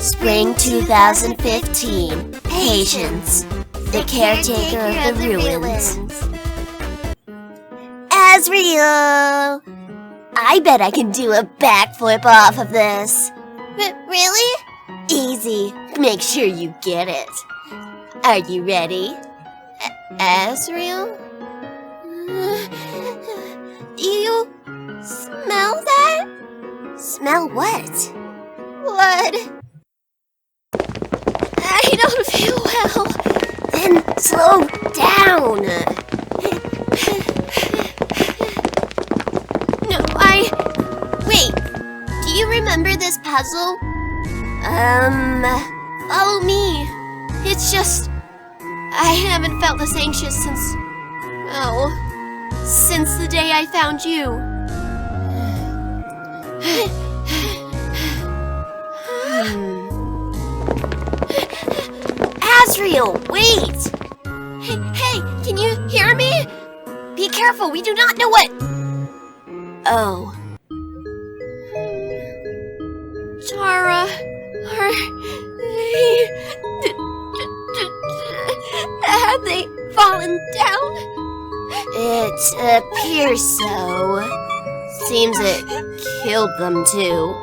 Spring 2015. Patience. The caretaker of the ruins. Asriel! I bet I can do a backflip off of this. Really? Easy. Make sure you get it. Are you ready? Asriel? Do you smell that? Smell what? Blood. I don't feel well. Then slow down. No, Wait. Do you remember this puzzle? Follow me. It's just... I haven't felt this anxious since... since the day I found you. Asriel, wait! Hey, can you hear me? Be careful, we do not know what... Oh. Chara, have they fallen down? It appears so. Seems it killed them too.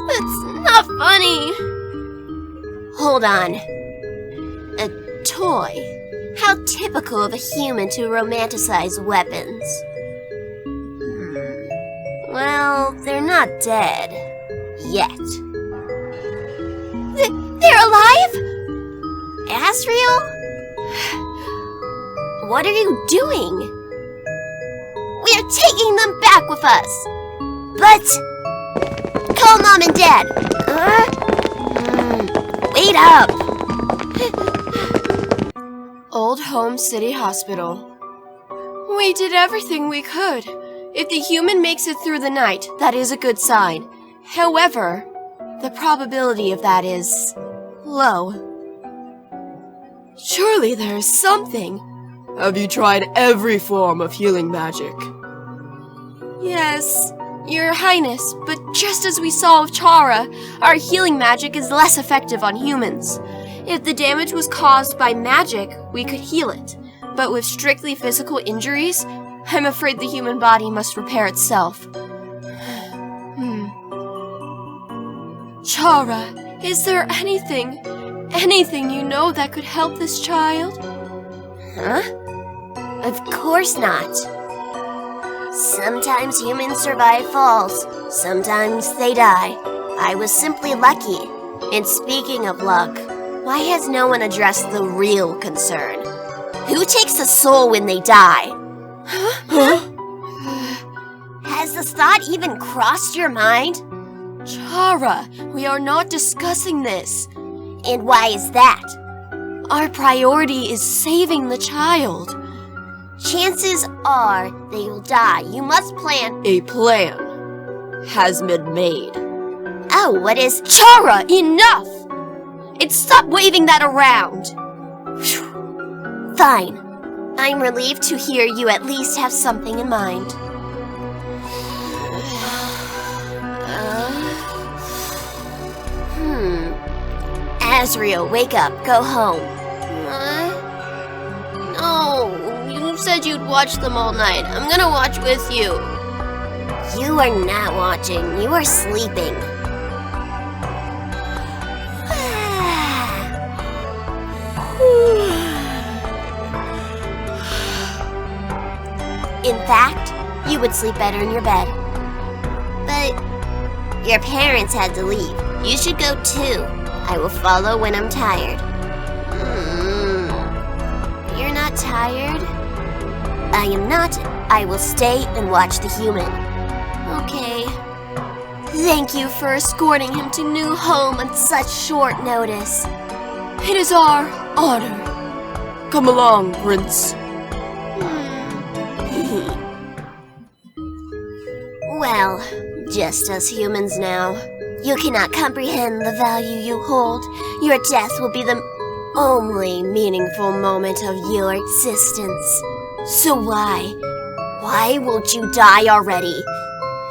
That's not funny. Hold on. A toy? How typical of a human to romanticize weapons. Well, they're not dead. Yet. They're alive? Asriel? What are you doing? We're taking them back with us. But... Call Mom and Dad. Wait up. Old Home City Hospital. We did everything we could. If the human makes it through the night, that is a good sign. However, the probability of that is low. Surely there is something. Have you tried every form of healing magic? Yes, Your Highness, but just as we saw with Chara, our healing magic is less effective on humans. If the damage was caused by magic, we could heal it. But with strictly physical injuries, I'm afraid the human body must repair itself. Chara, is there anything you know that could help this child? Huh? Of course not. Sometimes humans survive falls, sometimes they die. I was simply lucky. And speaking of luck, why has no one addressed the real concern? Who takes a soul when they die? Huh? Has this thought even crossed your mind? Chara, we are not discussing this. And why is that? Our priority is saving the child. Chances are they will die. You must plan. A plan has been made. Oh, what is... Chara, enough! And stop waving that around. Fine. I'm relieved to hear you at least have something in mind. Asriel, wake up. Go home. No, you said you'd watch them all night. I'm gonna watch with you. You are not watching. You are sleeping. In fact, you would sleep better in your bed. But your parents had to leave. You should go too. I will follow when I'm tired. You're not tired? I am not. I will stay and watch the human. Okay. Thank you for escorting him to new home on such short notice. It is our honor. Come along, Prince. Well, just us humans now. You cannot comprehend the value you hold. Your death will be the only meaningful moment of your existence. So why won't you die already?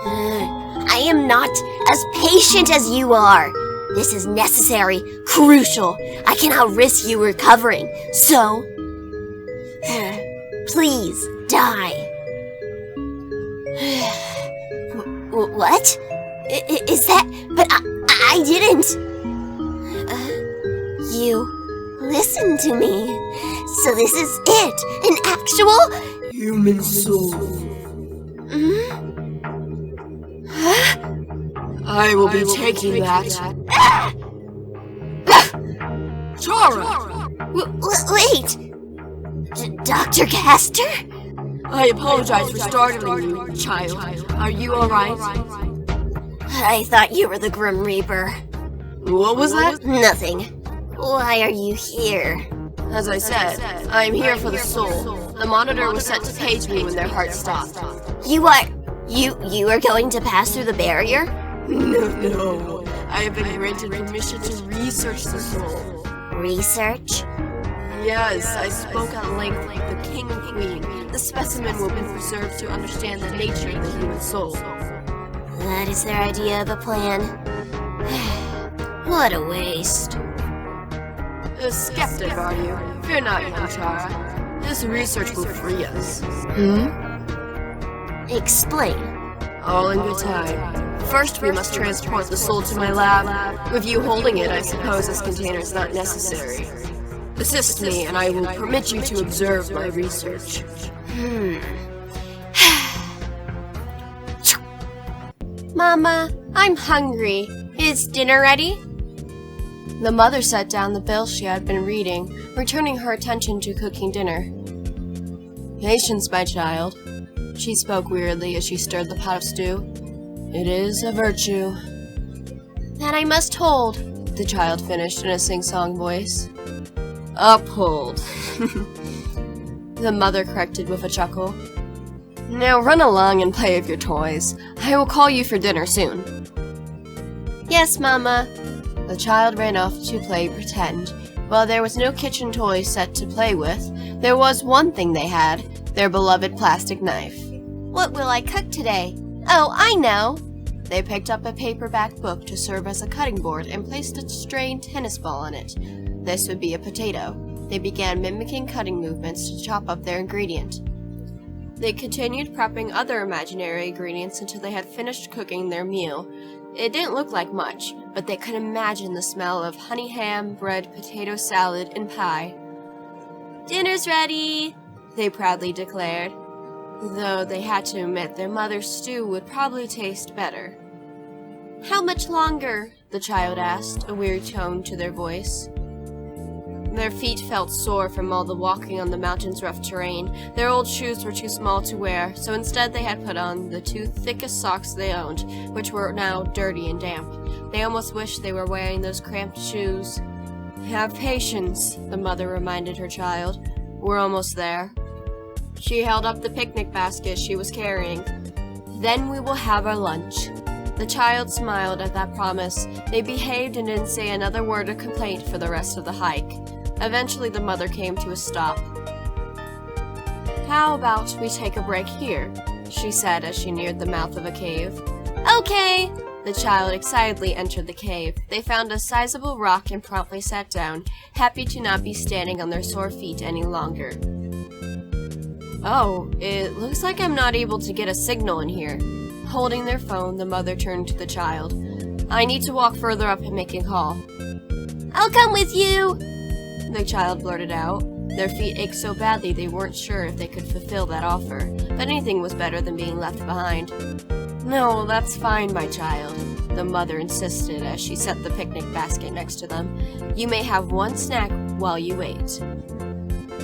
I am not as patient as you are. This is necessary, crucial. I cannot risk you recovering, so please die. What? Is that? But I didn't. You listen to me. So this is it, an actual Human soul. I will be taking that. Chara! Wait! Dr. Castor? I apologize for startling you, child. Are you alright? I thought you were the Grim Reaper. What was that? Nothing. Why are you here? As I said, I am here for the soul. The monitor was set to page me when their heart stopped. You are going to pass through the barrier? No. I have been granted permission to research the soul. Research? Yes, I spoke at length with the king and queen. The specimen will be preserved to understand the nature of the human soul. That is their idea of a plan. What a waste. A skeptic, are you? Fear not, young Chara. This research will free us. Explain. All in good time. First, we must transport the soul to my lab. With you holding it, I suppose this container is not necessary. Assist me, and I will permit you to observe my research. Mama, I'm hungry. Is dinner ready? The mother set down the bill she had been reading, returning her attention to cooking dinner. Patience, my child. She spoke wearily as she stirred the pot of stew. It is a virtue. That I must hold, the child finished in a sing-song voice. Uphold. The mother corrected with a chuckle. Now run along and play with your toys. I will call you for dinner soon. Yes, Mama. The child ran off to play pretend. While there was no kitchen toy set to play with, there was one thing they had, their beloved plastic knife. What will I cook today? Oh, I know! They picked up a paperback book to serve as a cutting board and placed a strained tennis ball on it. This would be a potato. They began mimicking cutting movements to chop up their ingredient. They continued prepping other imaginary ingredients until they had finished cooking their meal. It didn't look like much, but they could imagine the smell of honey ham, bread, potato salad, and pie. Dinner's ready, they proudly declared, though they had to admit their mother's stew would probably taste better. How much longer? The child asked, a weary tone to their voice. Their feet felt sore from all the walking on the mountain's rough terrain. Their old shoes were too small to wear, so instead they had put on the two thickest socks they owned, which were now dirty and damp. They almost wished they were wearing those cramped shoes. Have patience, the mother reminded her child. We're almost there. She held up the picnic basket she was carrying. Then we will have our lunch. The child smiled at that promise. They behaved and didn't say another word of complaint for the rest of the hike. Eventually, the mother came to a stop. How about we take a break here? She said as she neared the mouth of a cave. Okay! The child excitedly entered the cave. They found a sizable rock and promptly sat down, happy to not be standing on their sore feet any longer. Oh, it looks like I'm not able to get a signal in here. Holding their phone, the mother turned to the child. I need to walk further up and make a call. I'll come with you! The child blurted out. Their feet ached so badly they weren't sure if they could fulfill that offer, but anything was better than being left behind. No, that's fine, my child, the mother insisted as she set the picnic basket next to them. You may have one snack while you wait.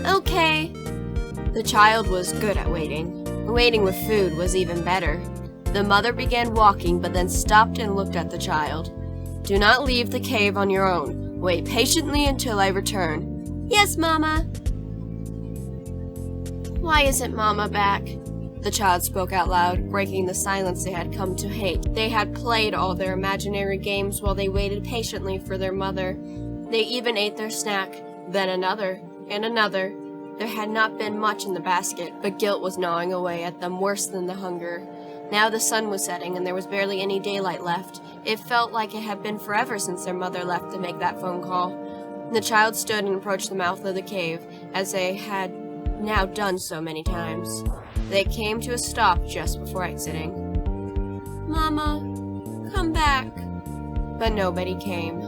Okay. The child was good at waiting. Waiting with food was even better. The mother began walking but then stopped and looked at the child. Do not leave the cave on your own. Wait patiently until I return. Yes, Mama. Why isn't Mama back? The child spoke out loud, breaking the silence they had come to hate. They had played all their imaginary games while they waited patiently for their mother. They even ate their snack, then another, and another. There had not been much in the basket, but guilt was gnawing away at them worse than the hunger. Now the sun was setting and there was barely any daylight left. It felt like it had been forever since their mother left to make that phone call. The child stood and approached the mouth of the cave, as they had now done so many times. They came to a stop just before exiting. "Mama, come back." But nobody came.